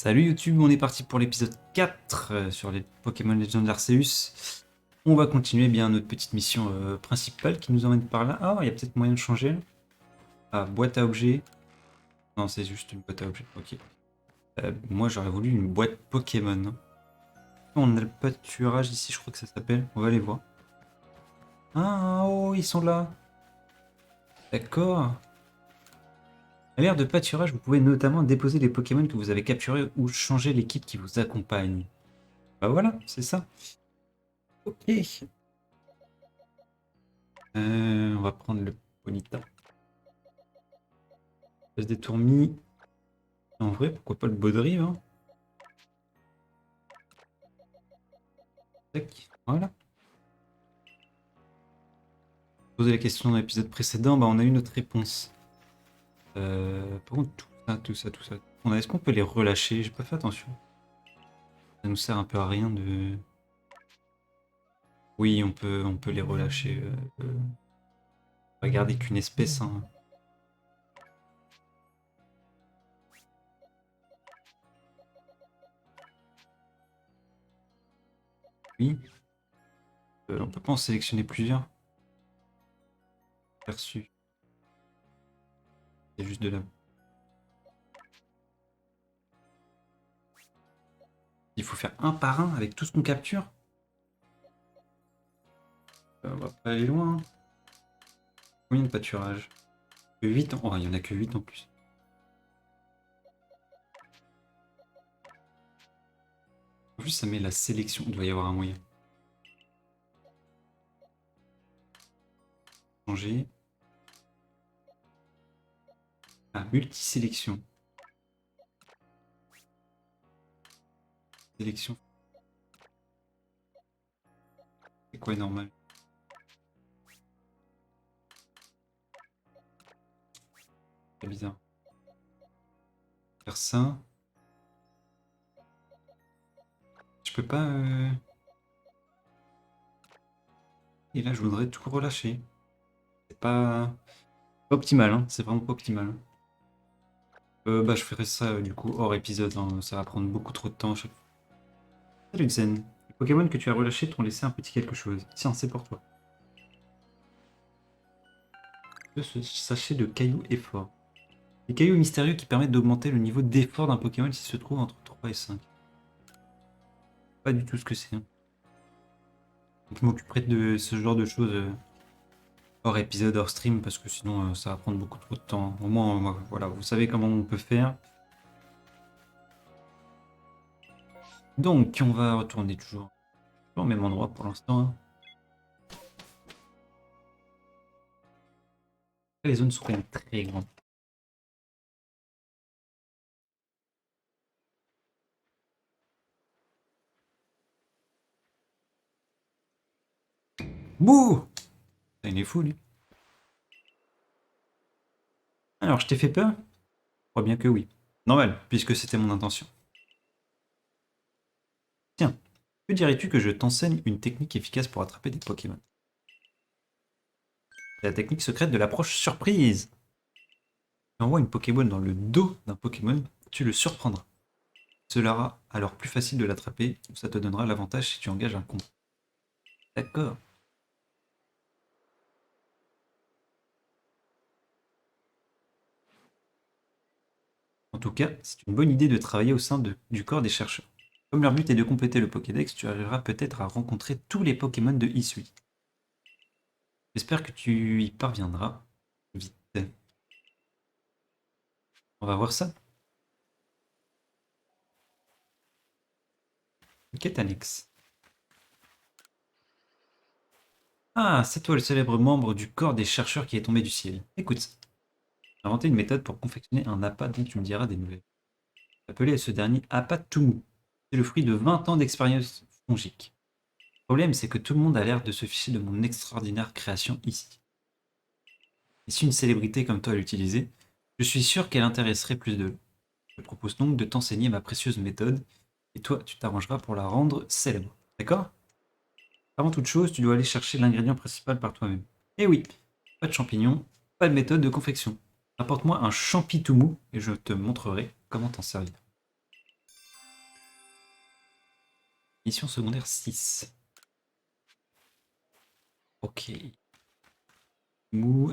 Salut YouTube, on est parti pour l'épisode 4 sur les Pokémon Legends Arceus. On va continuer bien notre petite mission principale qui nous emmène par là. Ah, il y a peut-être moyen de changer là. Ah, boîte à objets. Non, c'est juste une boîte à objets, ok. Moi j'aurais voulu une boîte Pokémon, hein. On a le pâturage ici, je crois que ça s'appelle. On va aller voir. Ah, oh, ils sont là. D'accord. À l'ère de pâturage, vous pouvez notamment déposer les Pokémon que vous avez capturés ou changer l'équipe qui vous accompagne. Bah voilà, c'est ça. Ok. On va prendre le Ponyta. Passe des tourmis. En vrai, pourquoi pas le Baudrive, hein. Tac, voilà. Poser la question dans l'épisode précédent, bah on a eu notre réponse. Par contre, tout ça. Est-ce qu'on peut les relâcher? J'ai pas fait attention. Ça nous sert un peu à rien de... Oui, on peut les relâcher. On va garder qu'une espèce, hein. Oui. On peut pas en sélectionner plusieurs. Perçu. C'est juste de là. Il faut faire un par un avec tout ce qu'on capture. On va pas aller loin, hein. Combien de pâturage? 8 Oh, il y en a que 8 en plus. En plus, ça met la sélection. Il doit y avoir un moyen. Changer. Ah, multi-sélection. Sélection. C'est quoi normal? C'est bizarre. Faire ça. Je peux pas. Et là, je voudrais tout relâcher. C'est pas optimal, hein. C'est vraiment pas optimal. Bah, je ferai ça du coup hors épisode, hein. Ça va prendre beaucoup trop de temps à chaque fois. Salut Zen. Les Pokémon que tu as relâchés t'ont laissé un petit quelque chose. Tiens, c'est pour toi. Ce sachet de cailloux effort. Les cailloux mystérieux qui permettent d'augmenter le niveau d'effort d'un Pokémon s'il se trouve entre 3 et 5. Pas du tout ce que c'est, hein. Donc, je m'occuperai de ce genre de choses hors épisode, hors stream, parce que sinon ça va prendre beaucoup trop de temps. Au moins, voilà, vous savez comment on peut faire. Donc, on va retourner toujours au même endroit pour l'instant, hein. Les zones sont quand même très grandes. Bouh! Il est fou, lui. Alors, je t'ai fait peur? Je crois bien que oui. Normal, puisque c'était mon intention. Tiens, que dirais-tu que je t'enseigne une technique efficace pour attraper des Pokémon? C'est la technique secrète de l'approche surprise. Tu envoies une Pokéball dans le dos d'un Pokémon, tu le surprendras. Cela sera alors plus facile de l'attraper, ça te donnera l'avantage si tu engages un combat. D'accord. En tout cas, c'est une bonne idée de travailler au sein du corps des chercheurs. Comme leur but est de compléter le Pokédex, tu arriveras peut-être à rencontrer tous les Pokémon de Hisui. J'espère que tu y parviendras vite. On va voir ça. Quête annexe. Ah, c'est toi le célèbre membre du corps des chercheurs qui est tombé du ciel. Écoute, j'ai inventé une méthode pour confectionner un appât dont tu me diras des nouvelles. Appelé ce dernier appât Tumu. C'est le fruit de 20 ans d'expérience fongique. Le problème, c'est que tout le monde a l'air de se ficher de mon extraordinaire création ici. Et si une célébrité comme toi l'utilisait, je suis sûr qu'elle intéresserait plus de gens. Je propose donc de t'enseigner ma précieuse méthode, et toi, tu t'arrangeras pour la rendre célèbre. D'accord? Avant toute chose, tu dois aller chercher l'ingrédient principal par toi-même. Eh oui, pas de champignons, pas de méthode de confection. Apporte-moi un champitoumou et je te montrerai comment t'en servir. Mission secondaire 6. Ok.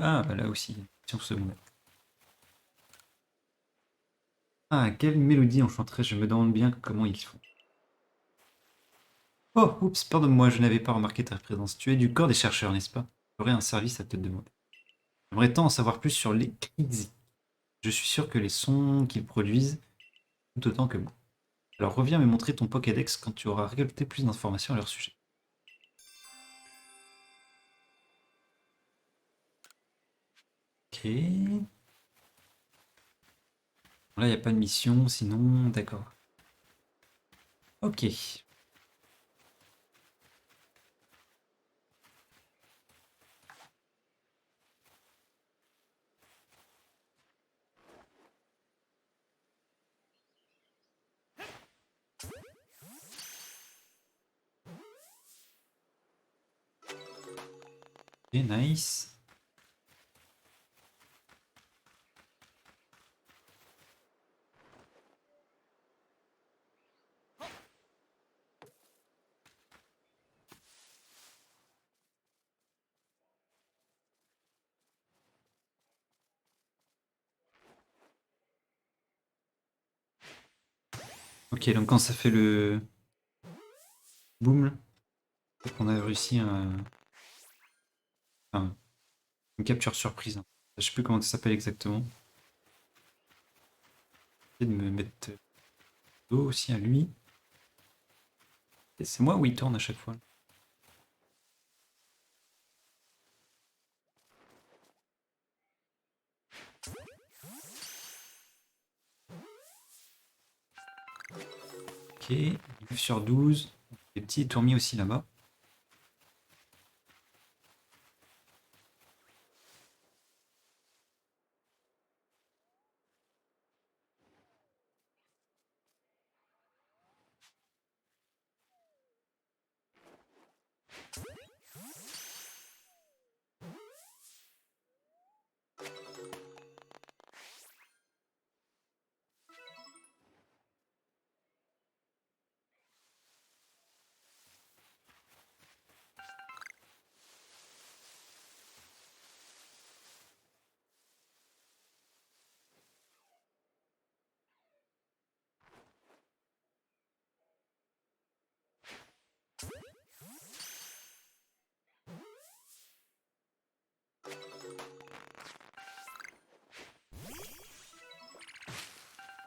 Ah, bah là aussi, mission secondaire. Ah, quelle mélodie enchanteresse, je me demande bien comment ils font. Oh, oups, pardonne-moi, je n'avais pas remarqué ta présence. Tu es du corps des chercheurs, n'est-ce pas? J'aurais un service à te demander. J'aimerais tant en savoir plus sur les Krixi. Je suis sûr que les sons qu'ils produisent tout autant que moi. Alors reviens me montrer ton Pokédex quand tu auras récolté plus d'informations à leur sujet. Ok. Là, il n'y a pas de mission, sinon... D'accord. Ok. Ok, nice. Ok, donc quand ça fait le boom, là, c'est qu'on a réussi une capture surprise, hein. Je sais plus comment ça s'appelle exactement. Essayer de me mettre dos aussi à lui. Et c'est moi où il tourne à chaque fois. Ok, 9 sur 12. Les petits tourmis aussi là-bas.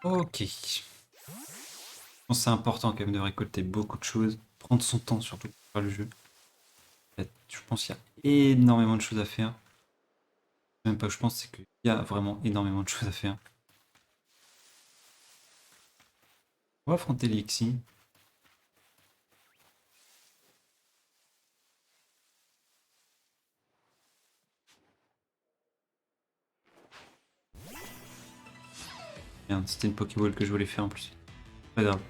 Ok. Je pense que c'est important quand même de récolter beaucoup de choses. Prendre son temps surtout pour faire le jeu. Je pense qu'il y a énormément de choses à faire. Même pas, je pense, c'est qu'il y a vraiment énormément de choses à faire. On va affronter l'Ixi. Merde, c'était une Pokéball que je voulais faire en plus. Pas grave.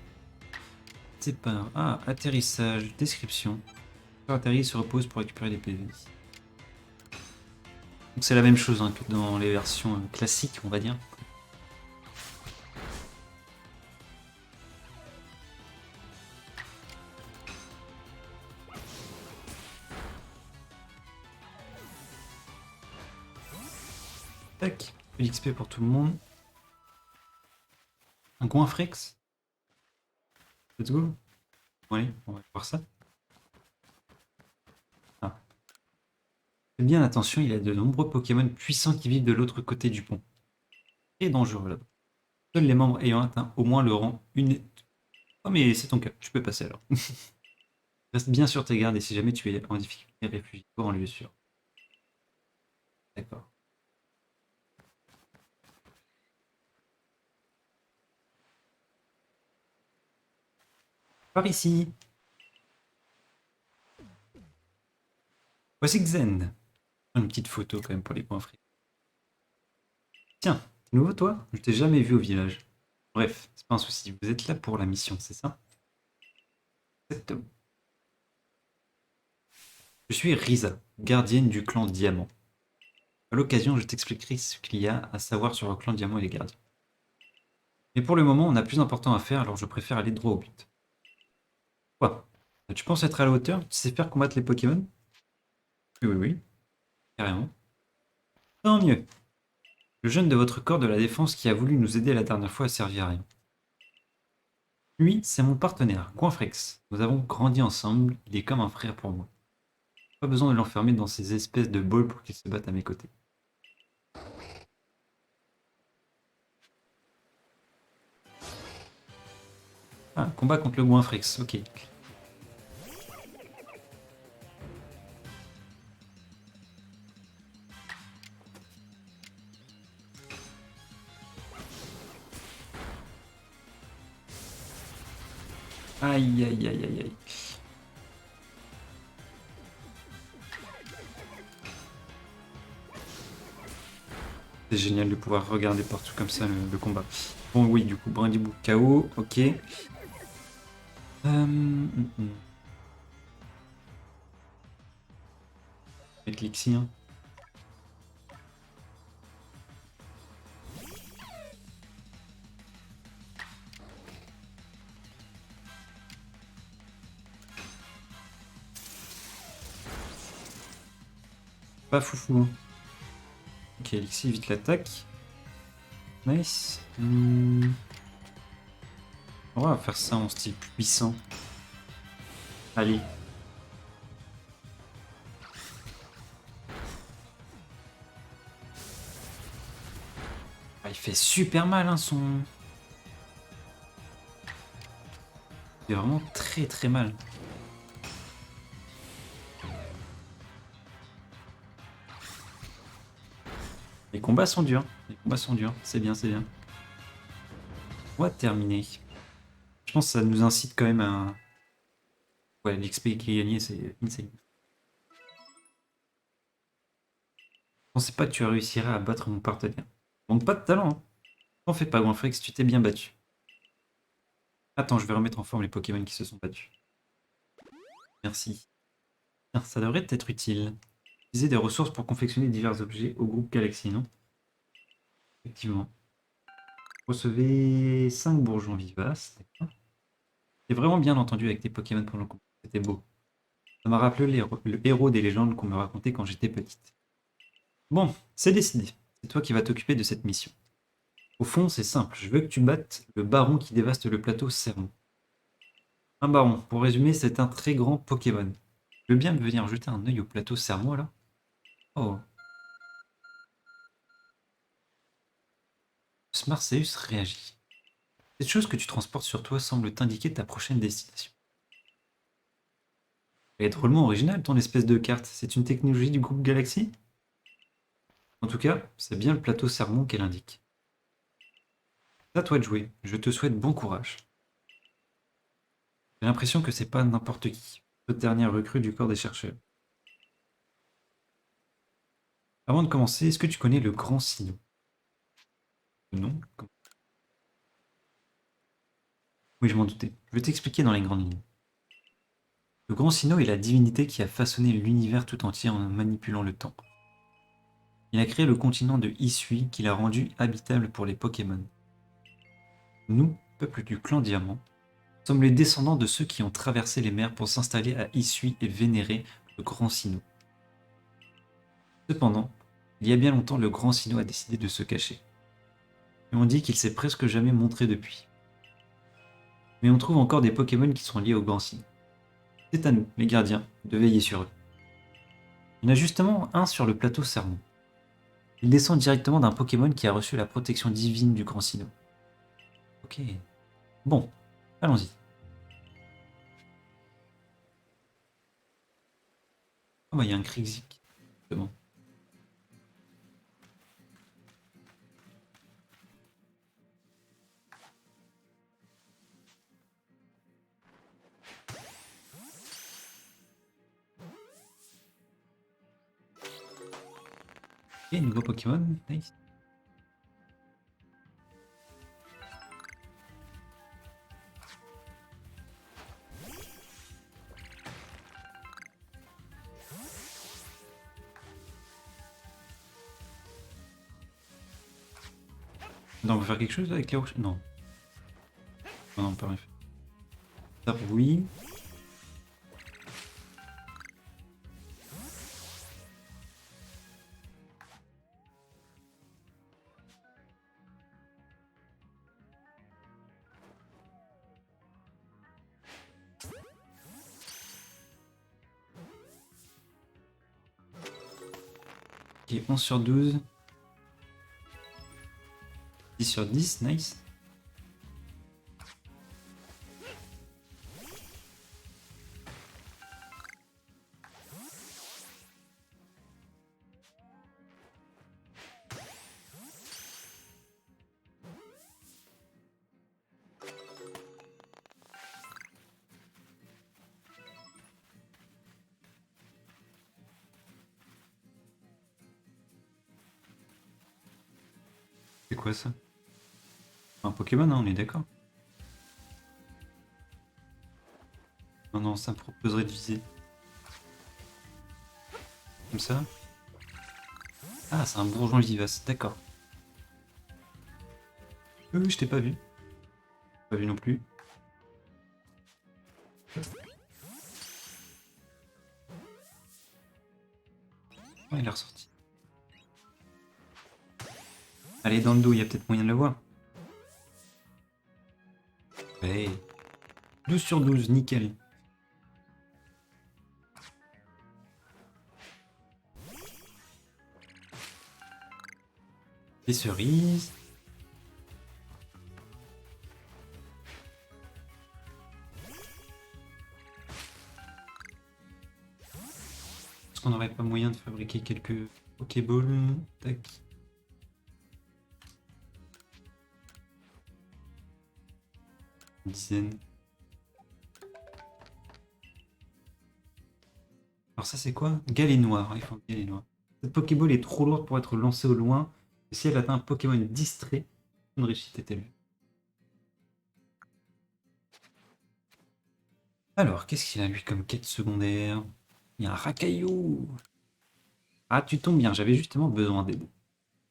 C'est pas grave. Ah, atterrissage, description. Quand atterrit, il se repose pour récupérer des PV. Donc c'est la même chose hein, que dans les versions classiques, on va dire. Tac, peu d'XP pour tout le monde. Un Goinfrex. Let's go. Bon, allez, on va voir ça. Ah. Fais bien attention, il y a de nombreux Pokémon puissants qui vivent de l'autre côté du pont. Et dangereux là-bas. Seuls les membres ayant atteint au moins le rang une... Oh mais c'est ton cas, tu peux passer alors. Reste bien sur tes gardes et si jamais tu es en difficulté, réfugie-toi en lieu sûr. D'accord. Par ici. Voici Xen. Une petite photo quand même pour les points frits. Tiens, t'es nouveau toi? Je t'ai jamais vu au village. Bref, c'est pas un souci. Vous êtes là pour la mission, c'est ça? Exactement. Je suis Risa, gardienne du clan Diamant. À l'occasion, je t'expliquerai ce qu'il y a à savoir sur le clan Diamant et les gardiens. Mais pour le moment, on a plus important à faire, alors je préfère aller droit au but. Quoi? Tu penses être à la hauteur? Tu sais faire combattre les Pokémon? Oui, oui, oui, carrément. Tant mieux. Le jeune de votre corps de la défense qui a voulu nous aider la dernière fois a servi à rien. Lui, c'est mon partenaire, Coinfrex. Nous avons grandi ensemble, il est comme un frère pour moi. Pas besoin de l'enfermer dans ces espèces de balls pour qu'il se batte à mes côtés. Ah, combat contre le Goinfrex, ok. Aïe, aïe, aïe, aïe, aïe. C'est génial de pouvoir regarder partout comme ça le combat. Bon, oui, du coup, Brandybook KO, ok. Avec Lixie, hein. Pas foufou, hein. Ok, Lixie évite l'attaque. Nice. On va faire ça en style puissant. Allez. Ah, il fait super mal, hein, son... Il fait vraiment très très mal. Les combats sont durs. Les combats sont durs. C'est bien, c'est bien. On va terminer. Je pense que ça nous incite quand même à... Ouais, l'XP qui est gagné, c'est insane. Je pensais pas que tu réussirais à battre mon partenaire. Manque pas de talent, hein. T'en fais pas, Granfrex, tu t'es bien battu. Attends, je vais remettre en forme les Pokémon qui se sont battus. Merci. Tiens, ça devrait être utile. Utiliser des ressources pour confectionner divers objets au groupe Galaxy, non? Effectivement. Recevez 5 bourgeons vivaces. D'accord. J'ai vraiment bien entendu avec tes Pokémon pendant le combat. C'était beau. Ça m'a rappelé le héros des légendes qu'on me racontait quand j'étais petite. Bon, c'est décidé. C'est toi qui vas t'occuper de cette mission. Au fond, c'est simple. Je veux que tu battes le baron qui dévaste le plateau Sermon. Un baron, pour résumer, c'est un très grand Pokémon. Tu veux bien me venir jeter un œil au plateau Sermon là? Oh, Smarseus réagit. Cette chose que tu transportes sur toi semble t'indiquer ta prochaine destination. Elle est drôlement originale ton espèce de carte. C'est une technologie du groupe Galaxy? En tout cas, c'est bien le plateau Sermon qu'elle indique. C'est à toi de jouer. Je te souhaite bon courage. J'ai l'impression que c'est pas n'importe qui. Toute dernière recrue du corps des chercheurs. Avant de commencer, est-ce que tu connais le Grand Sinnoh? Non? Oui, je m'en doutais. Je vais t'expliquer dans les grandes lignes. Le Grand Sinnoh est la divinité qui a façonné l'univers tout entier en manipulant le temps. Il a créé le continent de Hisui qu'il a rendu habitable pour les Pokémon. Nous, peuple du clan Diamant, sommes les descendants de ceux qui ont traversé les mers pour s'installer à Hisui et vénérer le Grand Sinnoh. Cependant, il y a bien longtemps, le Grand Sinnoh a décidé de se cacher. Et on dit qu'il s'est presque jamais montré depuis. Mais on trouve encore des Pokémon qui sont liés au Grand Sinnoh. C'est à nous, les gardiens, de veiller sur eux. Il y en a justement un sur le plateau Sermon. Il descend directement d'un Pokémon qui a reçu la protection divine du Grand Sinnoh. Ok. Bon, allons-y. Oh bah il y a un Krixik, justement. Ok, nouveau Pokémon, nice. Non, on va faire quelque chose avec les roches? Non. Non, non, pas rien fait. Ça, oui. Ok, 11 sur 12. 10 sur 10, nice. C'est quoi ça? Un Pokémon, hein, on est d'accord? Non, non, ça me proposerait de viser. Comme ça? Ah, c'est un bourgeon vivace, d'accord. Je t'ai pas vu. Pas vu non plus. Oh, il est ressorti. Allez, dans le dos, il y a peut-être moyen de le voir. Ouais. 12 sur 12, nickel. Des cerises. Est-ce qu'on n'aurait pas moyen de fabriquer quelques Pokéballs? Tac. Une dizaine. Alors ça c'est quoi? Galet noir, il faut un galet noir. Cette Pokéball est trop lourde pour être lancée au loin. Si elle atteint un Pokémon distrait, une réussite est élevée. Alors, qu'est-ce qu'il a lui comme quête secondaire? Il y a un racaillou. Ah, tu tombes bien, j'avais justement besoin d'aide.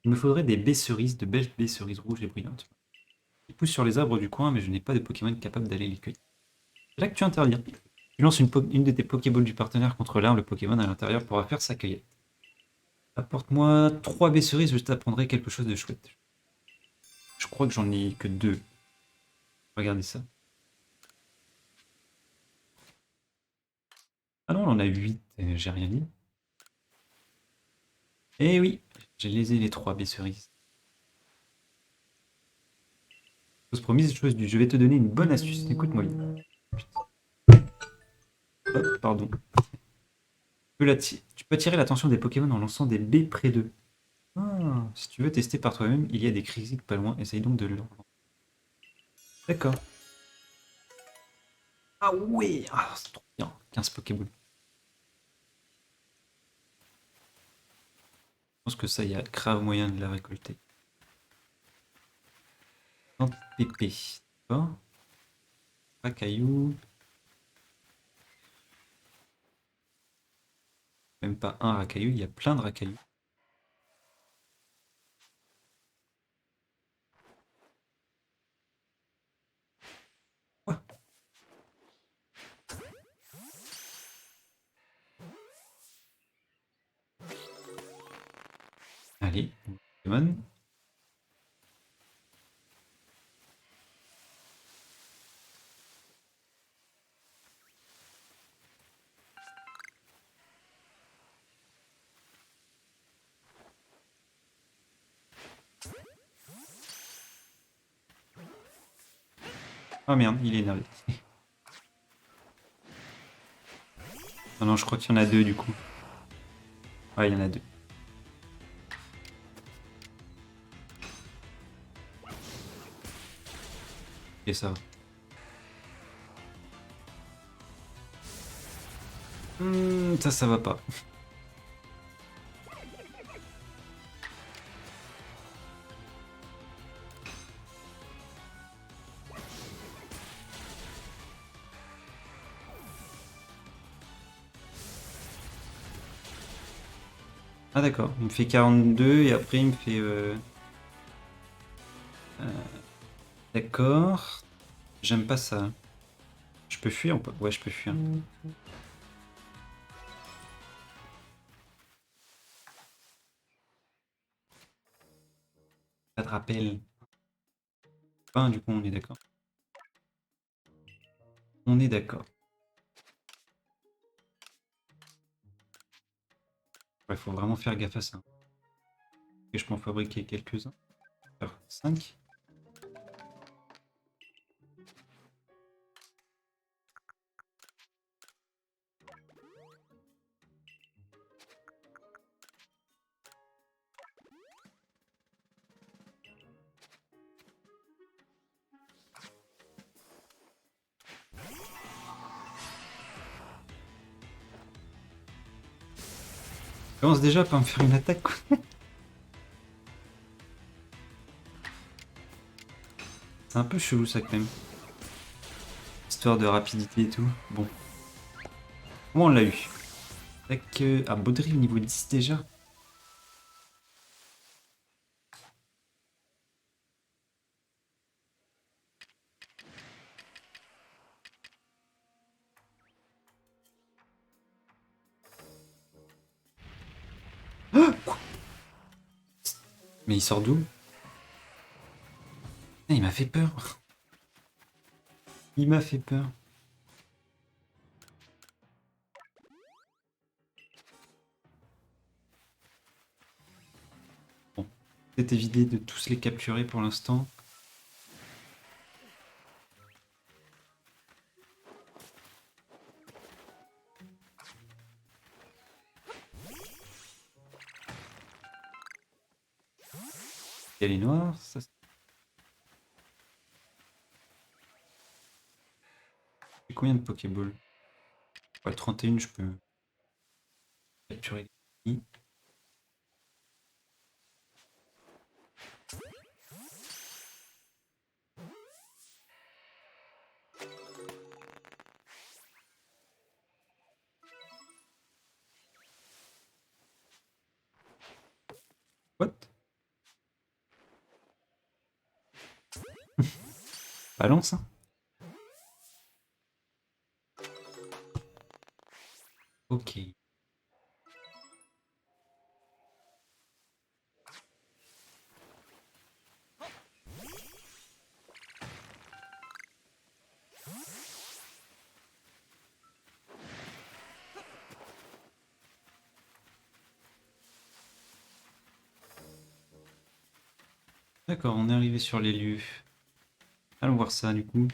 Il me faudrait des baies cerises, de belles baies cerises rouges et brillantes. Ils poussent sur les arbres du coin, mais je n'ai pas de Pokémon capable d'aller les cueillir. C'est là que tu interviens. Tu lances une de tes Pokéballs du partenaire contre l'un, le Pokémon à l'intérieur pourra faire sa cueillette. Apporte-moi 3 baies cerises, je t'apprendrai quelque chose de chouette. Je crois que j'en ai que 2. Regardez ça. Ah non, on en a 8, j'ai rien dit. Eh oui, j'ai lésé les 3 baies cerises. Chose promise, chose due. Je vais te donner une bonne astuce. Écoute-moi bien. Hop, pardon. Tu peux attirer l'attention des Pokémon en lançant des baies près d'eux. Ah, si tu veux tester par toi-même, il y a des critiques pas loin. Essaye donc de le. D'accord. Ah ouais, ah, c'est trop bien. 15 Pokéballs. Je pense que ça, il y a grave moyen de la récolter. 30 PP. D'accord. Racaillou. Même pas un racaillou, il y a plein de racailloux. Ouais. Allez, Pokémon. Ah merde, il est énervé. Non, non, je crois qu'il y en a deux du coup. Ouais, il y en a deux. Et ça va. Ça va pas. Ah d'accord, il me fait 42 et après il me fait... euh, d'accord. J'aime pas ça. Je peux fuir ou pas? Ouais, je peux fuir. Pas de rappel. Enfin, du coup, on est d'accord. On est d'accord. Ouais, faut vraiment faire gaffe à ça. Et je peux en fabriquer quelques-uns. Faire 5. Je commence déjà par me faire une attaque, quoi. C'est un peu chelou ça quand même. Histoire de rapidité et tout. Bon. Comment on l'a eu? Avec ah, Baudry au niveau 10 déjà. Mais il sort d'où? Ah, il m'a fait peur. Il m'a fait peur. Bon. C'est évité de tous les capturer pour l'instant. Il y a les noirs. Ça, c'est combien de Pokéballs? Ouais, 31, je peux capturer les ennemis. What? Balance, hein. Ok. D'accord, on est arrivé sur les lieux. Allons voir ça du coup.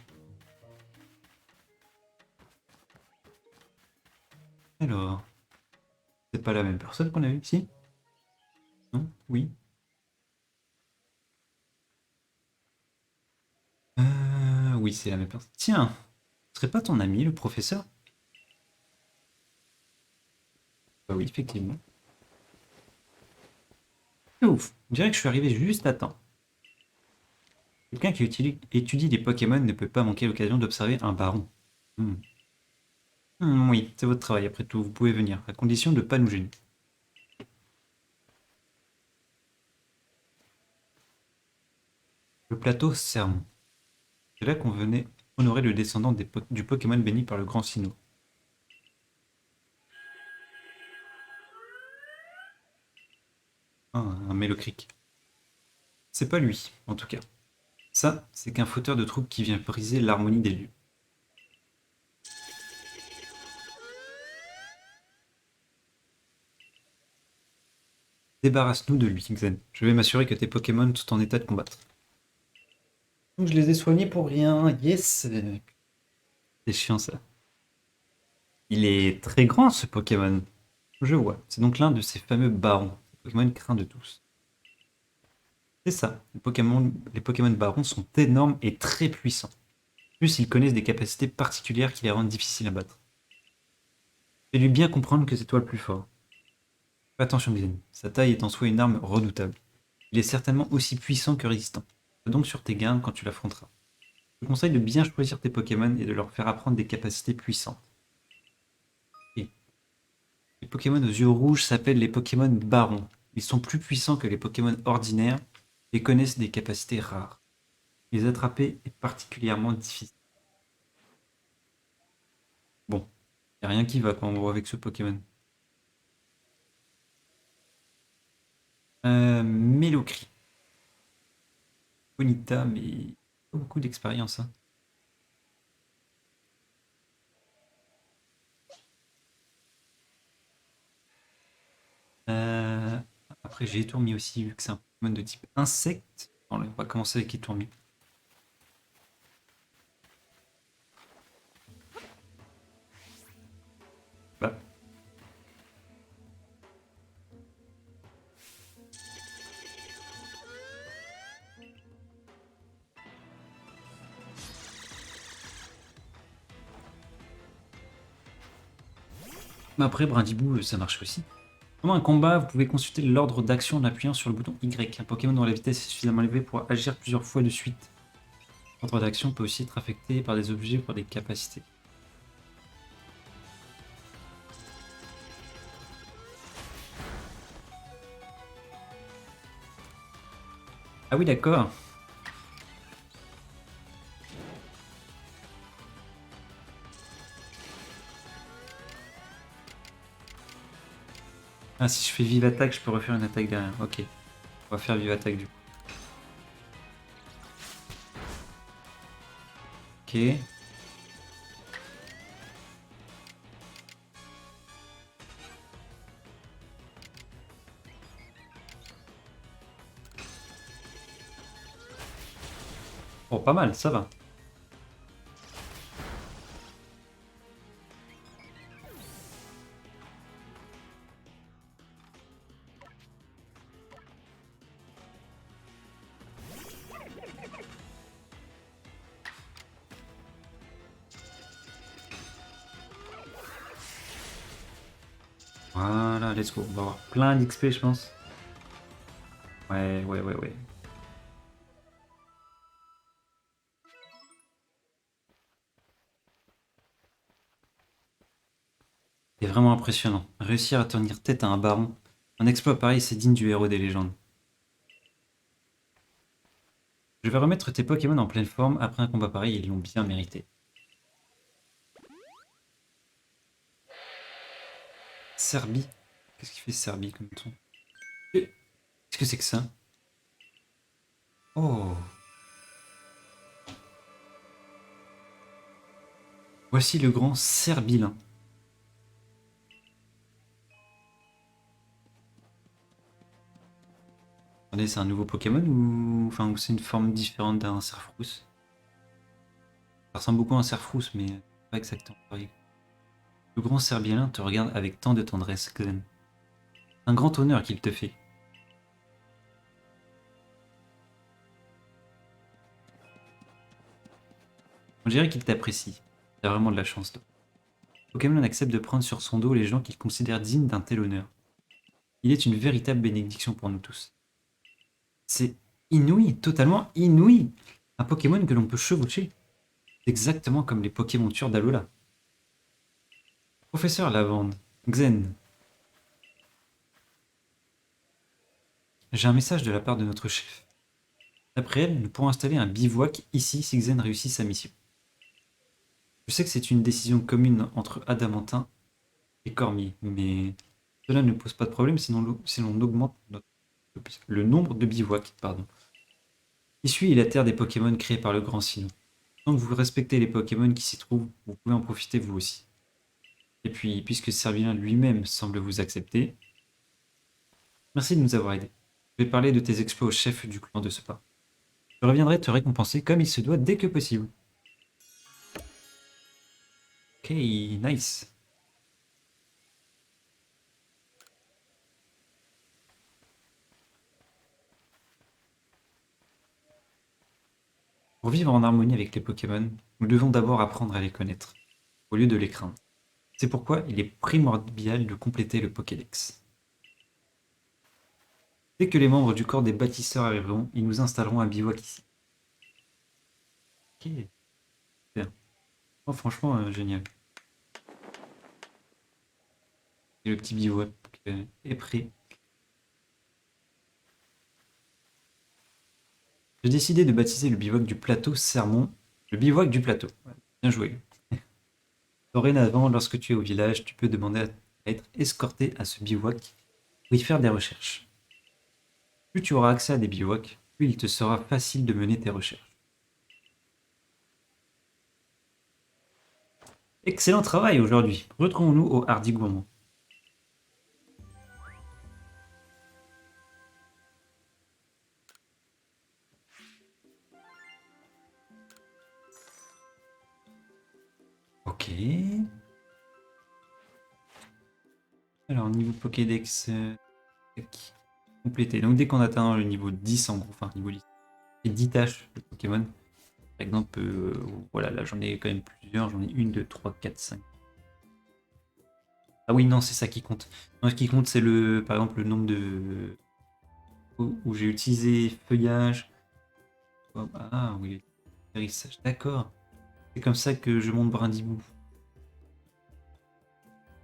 Alors, c'est pas la même personne qu'on a vue ici? Non? Oui. Oui, c'est la même personne. Tiens, ce serait pas ton ami, le professeur? Bah oui, effectivement. Ouf, on dirait que je suis arrivé juste à temps. Quelqu'un qui étudie les Pokémon ne peut pas manquer l'occasion d'observer un baron. Hmm. Oui, c'est votre travail après tout, vous pouvez venir, à condition de pas nous gêner. Le plateau Sermon. C'est là qu'on venait honorer le descendant du Pokémon béni par le grand Sinnoh. Ah, un Mélocric. C'est pas lui, en tout cas. Ça, c'est qu'un fauteur de troupe qui vient briser l'harmonie des lieux. Débarrasse-nous de lui, Xen. Je vais m'assurer que tes Pokémon sont en état de combattre. Donc je les ai soignés pour rien, yes! C'est chiant ça. Il est très grand ce Pokémon. Je vois. C'est donc l'un de ces fameux barons. Pokémon craint de tous. C'est ça. Les Pokémon barons sont énormes et très puissants. En plus, ils connaissent des capacités particulières qui les rendent difficiles à battre. Fais-lui bien comprendre que c'est toi le plus fort. Fais attention, Xen. Sa taille est en soi une arme redoutable. Il est certainement aussi puissant que résistant. Sois donc sur tes gardes quand tu l'affronteras. Je te conseille de bien choisir tes Pokémon et de leur faire apprendre des capacités puissantes. Et les Pokémon aux yeux rouges s'appellent les Pokémon barons. Ils sont plus puissants que les Pokémon ordinaires et connaissent des capacités rares. Les attraper est particulièrement difficile. Bon, y a rien qui va quand on voit avec ce Pokémon. Mélocry. Bonita, mais pas beaucoup d'expérience, hein. Après, j'ai Étourmi aussi, vu que c'est un Pokémon de type insecte. On va commencer avec Étourmi. Bah. Mais après, Brindibou, ça marche aussi. Pendant un combat, vous pouvez consulter l'ordre d'action en appuyant sur le bouton Y. Un Pokémon dont la vitesse est suffisamment élevée pour agir plusieurs fois de suite. L'ordre d'action peut aussi être affecté par des objets ou par des capacités. Ah oui, d'accord. Ah, si je fais vive attaque, je peux refaire une attaque derrière. Ok, on va faire vive attaque du coup. Ok. Oh, pas mal, ça va. Voilà, let's go. On va avoir plein d'XP, je pense. Ouais, ouais, ouais, ouais. C'est vraiment impressionnant. Réussir à tenir tête à un baron. Un exploit pareil, c'est digne du héros des légendes. Je vais remettre tes Pokémon en pleine forme après un combat pareil, ils l'ont bien mérité. Serbie. Qu'est-ce qu'il fait Serbie comme ton? Qu'est-ce que c'est que ça? Oh. Voici le grand Serbilin. Attendez, c'est un nouveau Pokémon ou... Enfin, ou c'est une forme différente d'un Serfrousse? Ça ressemble beaucoup à un Serfrousse, mais pas exactement pareil. Le grand Serbilin te regarde avec tant de tendresse, Glenn. Un grand honneur qu'il te fait. On dirait qu'il t'apprécie. T'as vraiment de la chance, toi. Pokémon accepte de prendre sur son dos les gens qu'il considère dignes d'un tel honneur. Il est une véritable bénédiction pour nous tous. C'est inouï, totalement inouï. Un Pokémon que l'on peut chevaucher. Exactement comme les Pokémon Pokémontures d'Alola. Professeur Lavande, Xen, j'ai un message de la part de notre chef. D'après elle, nous pourrons installer un bivouac ici si Xen réussit sa mission. Je sais que c'est une décision commune entre Adamantin et Cormier, mais cela ne pose pas de problème si l'on augmente le nombre de bivouacs. Pardon. Ici est la terre des Pokémon créés par le Grand Sinnoh. Tant que vous respectez les Pokémon qui s'y trouvent, vous pouvez en profiter vous aussi. Et puis, puisque Servilin lui-même semble vous accepter, merci de nous avoir aidés. Je vais parler de tes exploits au chef du clan de ce pas. Je reviendrai te récompenser comme il se doit dès que possible. Ok, nice. Pour vivre en harmonie avec les Pokémon, nous devons d'abord apprendre à les connaître, au lieu de les craindre. C'est pourquoi il est primordial de compléter le Pokédex. Dès que les membres du corps des bâtisseurs arriveront, ils nous installeront un bivouac ici. Ok, bien. Oh, franchement, génial. Et le petit bivouac est prêt. J'ai décidé de baptiser le bivouac du plateau Sermon le bivouac du plateau. Ouais, bien joué. Dorénavant, lorsque tu es au village, tu peux demander à être escorté à ce bivouac pour y faire des recherches. Plus tu auras accès à des bivouacs, plus il te sera facile de mener tes recherches. Excellent travail aujourd'hui. Retrouvons-nous au Hardy Gourmand. Ok. Alors, niveau Pokédex, tac, complété. Donc, dès qu'on atteint le niveau 10, en gros, enfin, niveau 10, et 10 tâches de Pokémon. Par exemple, voilà, là, j'en ai quand même plusieurs. J'en ai 1, 2, 3, 4, 5. Ah oui, non, c'est ça qui compte. Non, ce qui compte, c'est par exemple, le nombre de où j'ai utilisé feuillage. Ah oui, atterrissage, d'accord. C'est comme ça que je monte Brindibou.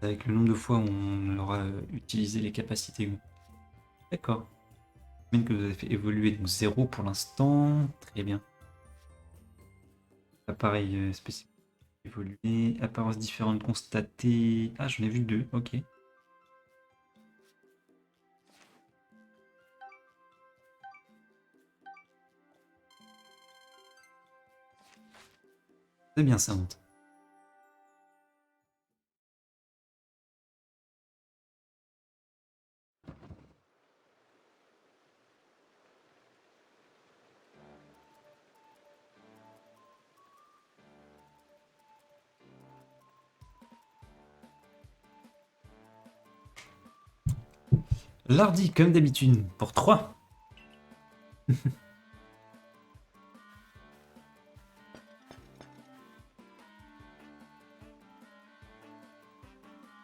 Avec le nombre de fois où on aura utilisé les capacités. D'accord. Même que vous avez fait évoluer, donc 0 pour l'instant. Très bien. Appareil spécifique évolué. Apparence différente constatée. Ah, j'en ai vu 2, ok. C'est bien ça, monte. Lardy, comme d'habitude, pour 3.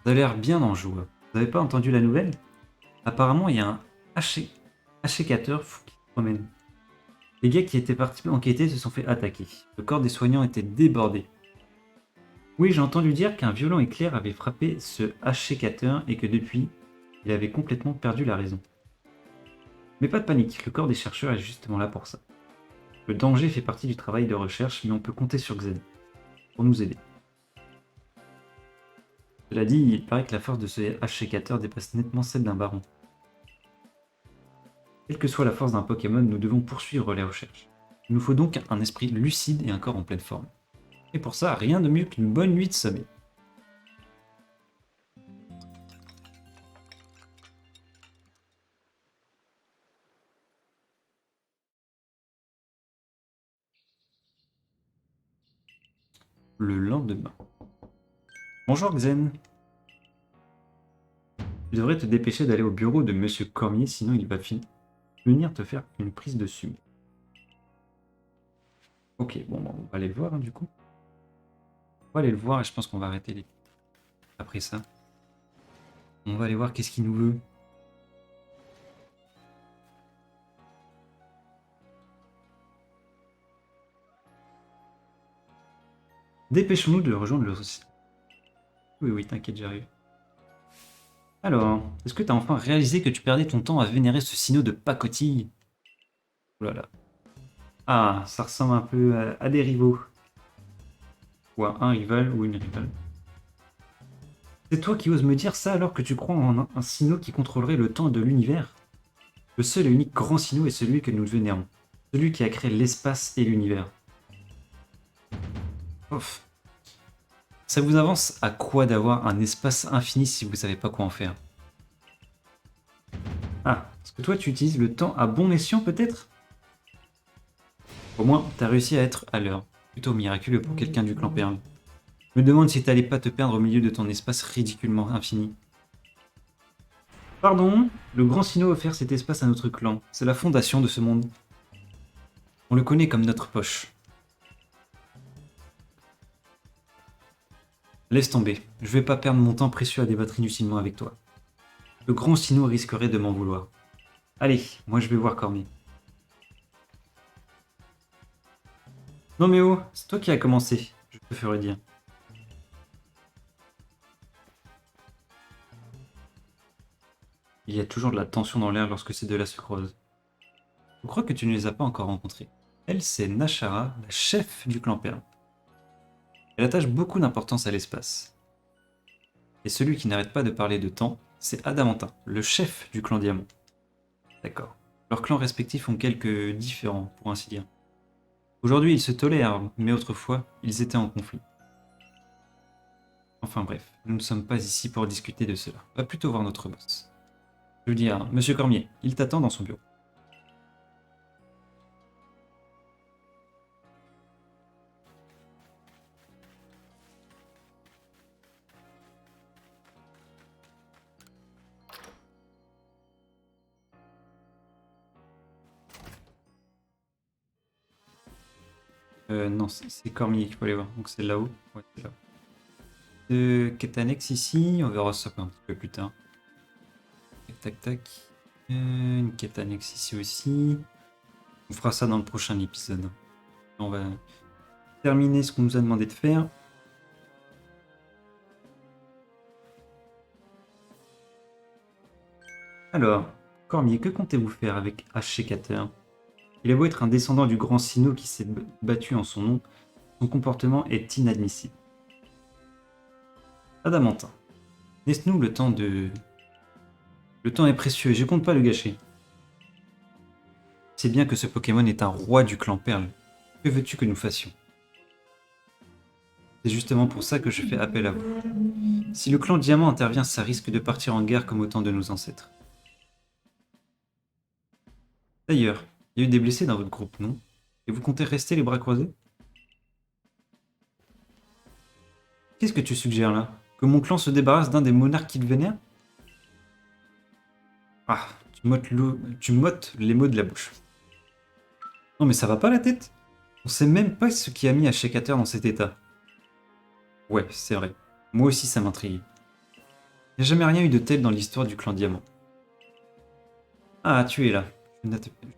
Vous avez l'air bien en joue. Vous n'avez pas entendu la nouvelle? Apparemment, il y a un achécateur fou qui se promène. Les gars qui étaient partis enquêter se sont fait attaquer. Le corps des soignants était débordé. Oui, j'ai entendu dire qu'un violent éclair avait frappé ce achécateur et que depuis, il avait complètement perdu la raison. Mais pas de panique, le corps des chercheurs est justement là pour ça. Le danger fait partie du travail de recherche, mais on peut compter sur Xen pour nous aider. Cela dit, il paraît que la force de ce achécateur dépasse nettement celle d'un baron. Quelle que soit la force d'un Pokémon, nous devons poursuivre les recherches. Il nous faut donc un esprit lucide et un corps en pleine forme. Et pour ça, rien de mieux qu'une bonne nuit de sommeil. Le lendemain. Bonjour Xen. Tu devrais te dépêcher d'aller au bureau de Monsieur Cormier, sinon il va venir te faire une prise de sume. Ok, bon, on va aller le voir du coup. On va aller le voir et je pense qu'on va arrêter après ça. On va aller voir qu'est-ce qu'il nous veut. Dépêchons-nous de rejoindre le... Oui, oui, t'inquiète, j'arrive. Alors, est-ce que t'as enfin réalisé que tu perdais ton temps à vénérer ce sino de pacotille? Oh là là. Ah, ça ressemble un peu à des rivaux. Ou à un rival ou une rivale. C'est toi qui oses me dire ça alors que tu crois en un sino qui contrôlerait le temps de l'univers? Le seul et unique grand sino est celui que nous vénérons. Celui qui a créé l'espace et l'univers. Ouf. Ça vous avance à quoi d'avoir un espace infini si vous savez pas quoi en faire? Ah, est-ce que toi tu utilises le temps à bon escient peut-être? Au moins, t'as réussi à être à l'heure. Plutôt miraculeux pour quelqu'un du clan Perle. Je me demande si t'allais pas te perdre au milieu de ton espace ridiculement infini. Pardon, le grand sino a offert cet espace à notre clan. C'est la fondation de ce monde. On le connaît comme notre poche. Laisse tomber, je vais pas perdre mon temps précieux à débattre inutilement avec toi. Le grand sino risquerait de m'en vouloir. Allez, moi je vais voir Cormier. Non mais oh, c'est toi qui as commencé, je te ferai dire. Il y a toujours de la tension dans l'air lorsque ces deux-là se croisent. Je crois que tu ne les as pas encore rencontrés. Elle, c'est Nashara, la chef du clan Perle. Elle attache beaucoup d'importance à l'espace. Et celui qui n'arrête pas de parler de temps, c'est Adamantin, le chef du clan Diamant. D'accord. Leurs clans respectifs ont quelques différends, pour ainsi dire. Aujourd'hui, ils se tolèrent, mais autrefois, ils étaient en conflit. Enfin bref, nous ne sommes pas ici pour discuter de cela. Va plutôt voir notre boss. Je veux dire, Monsieur Cormier, il t'attend dans son bureau. Non, c'est Cormier qu'il faut aller voir. Donc c'est là-haut. Ouais, c'est là-haut. Quête annexe ici. On verra ça un petit peu plus tard. Tac, tac, tac. Une quête annexe ici aussi. On fera ça dans le prochain épisode. On va terminer ce qu'on nous a demandé de faire. Alors, Cormier, que comptez-vous faire avec H.C. Il a beau être un descendant du grand Sino qui s'est battu en son nom, son comportement est inadmissible. Adamantin, laisse-nous le temps de... Le temps est précieux et je compte pas le gâcher. C'est bien que ce Pokémon est un roi du clan Perle. Que veux-tu que nous fassions? C'est justement pour ça que je fais appel à vous. Si le clan Diamant intervient, ça risque de partir en guerre comme au temps de nos ancêtres. D'ailleurs, il y a eu des blessés dans votre groupe, non? Et vous comptez rester les bras croisés? Qu'est-ce que tu suggères là? Que mon clan se débarrasse d'un des monarques qu'il vénère? Ah, tu m'ôtes les mots de la bouche. Non mais ça va pas la tête? On sait même pas ce qui a mis Ashikater dans cet état. Ouais, c'est vrai. Moi aussi ça m'intrigue. Il n'y a jamais rien eu de tel dans l'histoire du clan Diamant. Ah, tu es là. Je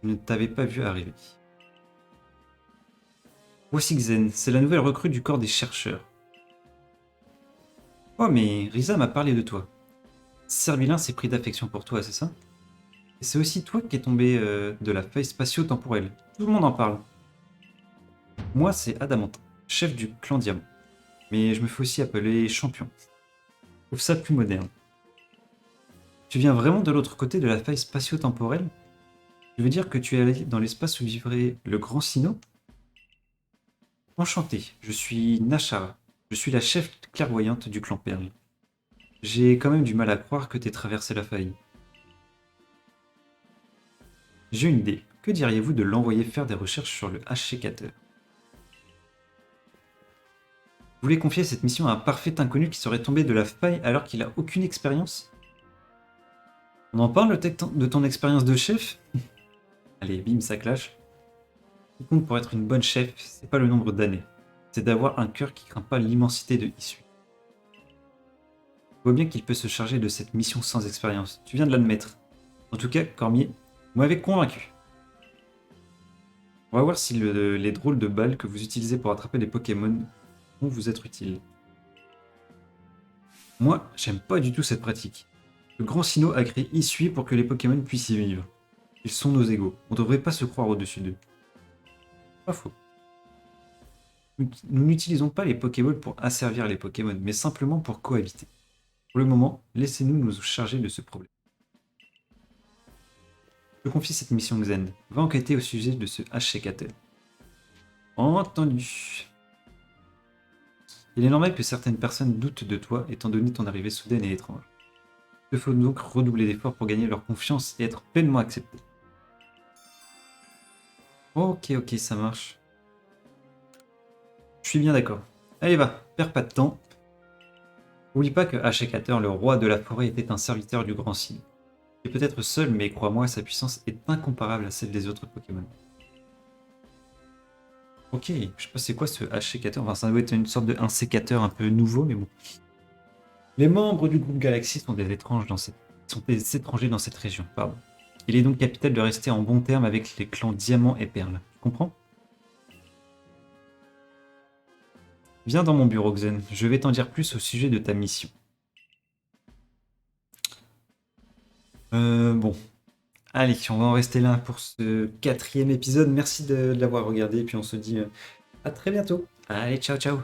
ne t'avais pas vu arriver. Voici Xen, c'est la nouvelle recrue du corps des chercheurs. Oh mais Risa m'a parlé de toi. Servilin s'est pris d'affection pour toi, c'est ça? Et c'est aussi toi qui es tombé de la faille spatio-temporelle. Tout le monde en parle. Moi, c'est Adamantin, chef du clan Diamant. Mais je me fais aussi appeler champion. Je trouve ça plus moderne. Tu viens vraiment de l'autre côté de la faille spatio-temporelle? Tu veux dire que tu es allé dans l'espace où vivrait le grand Sino? Enchanté, je suis Nashara. Je suis la chef clairvoyante du clan Perle. J'ai quand même du mal à croire que t'aies traversé la faille. J'ai une idée. Que diriez-vous de l'envoyer faire des recherches sur le H.C. Vous voulez confier cette mission à un parfait inconnu qui serait tombé de la faille alors qu'il a aucune expérience? On en parle de ton expérience de chef? Allez, bim, ça clash. Ce qui compte pour être une bonne chef, c'est pas le nombre d'années. C'est d'avoir un cœur qui craint pas l'immensité de issue. Je vois bien qu'il peut se charger de cette mission sans expérience. Tu viens de l'admettre. En tout cas, Cormier, vous m'avez convaincu. On va voir si les drôles de balles que vous utilisez pour attraper les Pokémon vont vous être utiles. Moi, j'aime pas du tout cette pratique. Le grand Sinnoh a créé Issui pour que les Pokémon puissent y vivre. Ils sont nos égaux. On devrait pas se croire au-dessus d'eux. Pas faux. Nous n'utilisons pas les Pokéballs pour asservir les Pokémon, mais simplement pour cohabiter. Pour le moment, laissez-nous nous charger de ce problème. Je confie cette mission Xen. Va enquêter au sujet de ce H.C. Entendu. Il est normal que certaines personnes doutent de toi, étant donné ton arrivée soudaine et étrange. Il faut donc redoubler d'efforts pour gagner leur confiance et être pleinement accepté. Ok, ça marche. Je suis bien d'accord. Allez, va, perds pas de temps. N'oublie pas que Ashikater, le roi de la forêt, était un serviteur du Grand Sino. Il est peut-être seul, mais crois-moi, sa puissance est incomparable à celle des autres Pokémon. Ok, je sais pas c'est quoi ce H.C. Enfin, ça doit être une sorte de 1C4 un peu nouveau, mais bon. Les membres du groupe Galaxy sont des étrangers dans cette région, pardon. Il est donc capital de rester en bon terme avec les clans Diamant et Perle. Tu comprends? Viens dans mon bureau, Xen. Je vais t'en dire plus au sujet de ta mission. Bon. Allez, on va en rester là pour ce 4e épisode. Merci de l'avoir regardé, et puis on se dit à très bientôt. Allez, ciao, ciao.